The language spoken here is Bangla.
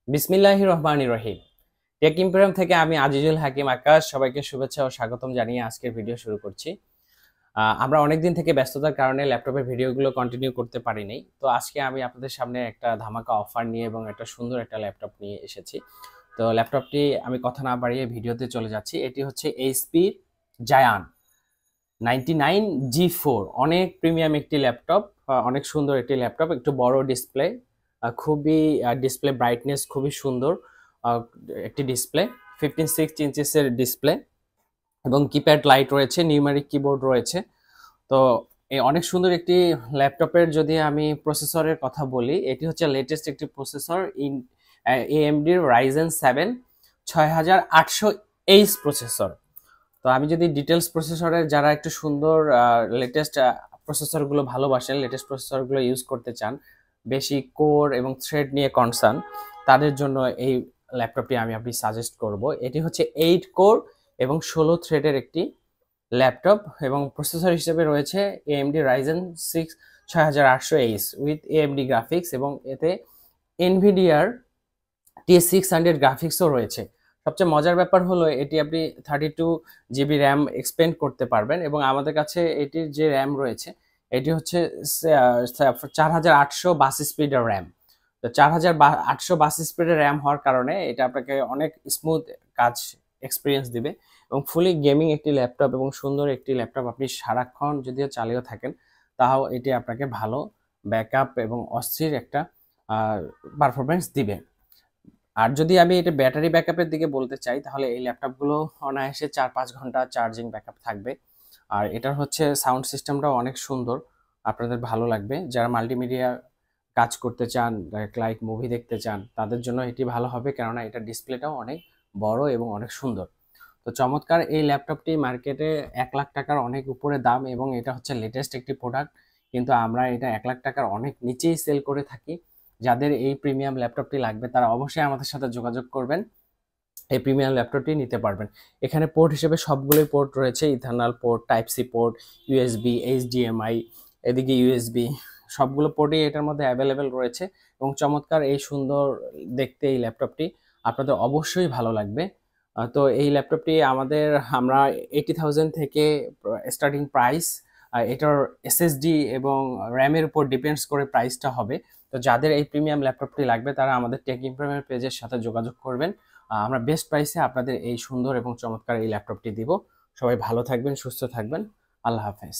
বিসমিল্লাহির রহমানির রহিম। টেক ইম্পেরিয়াম থেকে আমি আজিজুল হাকিম আকাশ সবাইকে শুভেচ্ছা ও স্বাগতম জানিয়ে আজকের ভিডিও শুরু করছি। আমরা অনেকদিন থেকে ব্যস্ততার কারণে ল্যাপটপের ভিডিওগুলো কন্টিনিউ করতে পারিনি, তো আজকে আমি আপনাদের সামনে একটা ধামাকা অফার নিয়ে এবং একটা সুন্দর একটা ল্যাপটপ নিয়ে এসেছি। তো ল্যাপটপটি আমি কথা না বাড়িয়ে ভিডিওতে চলে যাচ্ছি। এটি হচ্ছে এইচপি জায়ান 99G4, অনেক প্রিমিয়াম একটি ল্যাপটপ, অনেক সুন্দর একটি ল্যাপটপ, একটু বড় ডিসপ্লে, খুবই ডিসপ্লে ব্রাইটনেস খুবই সুন্দর একটি ডিসপ্লে, 15.6 ইঞ্চিসের ডিসপ্লে এবং কিপ্যাড লাইট রয়েছে, নিউমেরিক কিবোর্ড রয়েছে। তো এই অনেক সুন্দর একটি ল্যাপটপের যদি আমি প্রসেসরের কথা বলি, এটি হচ্ছে লেটেস্ট একটি প্রসেসর, AMDর Ryzen 7 6800H প্রসেসর। তো আমি যদি ডিটেলস প্রসেসরের যারা একটু সুন্দর লেটেস্ট প্রসেসরগুলো ভালোবাসেন, লেটেস্ট প্রসেসরগুলো ইউজ করতে চান, বেশি কোর এবং থ্রেড নিয়ে কনসার্ন, তাদের জন্য এই ল্যাপটপটি আমি সাজেস্ট করব। এটি হচ্ছে 8 কোর এবং 16 থ্রেডের একটি ল্যাপটপ এবং প্রসেসর হিসেবে রয়েছে AMD Ryzen 6 6800H with AMD graphics এবং এতে NVIDIAর T600 গ্রাফিক্সও রয়েছে। সবচেয়ে মজার ব্যাপার হলো এটি আপনি 32GB র্যাম এক্সপেন্ড করতে পারবেন এবং আমাদের কাছে এটির যে র্যাম রয়েছে এটি হচ্ছে 4800 বাস স্পিডের র্যাম। তো 4800 বাস স্পিডের র্যাম হওয়ার কারণে এটা আপনাকে অনেক স্মুথ কাজ এক্সপিরিয়েন্স দিবে এবং ফুলি গেমিং একটি ল্যাপটপ এবং সুন্দর একটি ল্যাপটপ আপনি সারাক্ষণ যদিও চালিয়েও থাকেন তাও এটি আপনাকে ভালো ব্যাকআপ এবং অস্থির একটা পারফরমেন্স দিবে। আর যদি আমি এটা ব্যাটারি ব্যাকআপের দিকে বলতে চাই তাহলে এই ল্যাপটপগুলো অনায়াসে 4-5 ঘন্টা চার্জিং ব্যাকআপ থাকবে। আর এটার হচ্ছে সাউন্ড সিস্টেমটাও অনেক সুন্দর, আপনাদের ভালো লাগবে। যারা মাল্টিমিডিয়া কাজ করতে চান, লাইক মুভি দেখতে চান, তাদের জন্য এটি ভালো হবে, কেননা এটা ডিসপ্লেটাও অনেক বড় এবং অনেক সুন্দর। তো চমৎকার এই ল্যাপটপটি মার্কেটে 1 লাখ টাকার অনেক উপরে দাম এবং এটা হচ্ছে লেটেস্ট একটি প্রোডাক্ট, কিন্তু আমরা এটা 1 লাখ টাকার অনেক নিচেই সেল করে থাকি। যাদের এই প্রিমিয়াম ল্যাপটপটি লাগবে তারা অবশ্যই আমাদের সাথে যোগাযোগ করবেন, এই প্রিমিয়াম ল্যাপটপটি নিতে পারবেন। এখানে পোর্ট হিসেবে সবগুলোই পোর্ট রয়েছে, ethernet port, type C port, USB, HDMI, এদিকে ইউএসবি, সবগুলো পোর্টই এটার মধ্যে অ্যাভেলেবেল রয়েছে এবং চমৎকার এই সুন্দর দেখতে এই ল্যাপটপটি আপনাদের অবশ্যই ভালো লাগবে। তো এই ল্যাপটপটি আমরা 80,000 থেকে স্টার্টিং প্রাইস, এটার এসএসডি এবং র্যামের উপর ডিপেন্ডস করে প্রাইসটা হবে। তো যাদের এই প্রিমিয়াম ল্যাপটপটি লাগবে তারা আমাদের টেক ইম্প্রুভমেন্ট পেজের সাথে যোগাযোগ করবেন, আমরা বেস্ট প্রাইসে আপনাদের এই সুন্দর এবং চমৎকার এই ল্যাপটপটি দিব। সবাই ভালো থাকবেন, সুস্থ থাকবেন, আল্লাহ হাফেজ।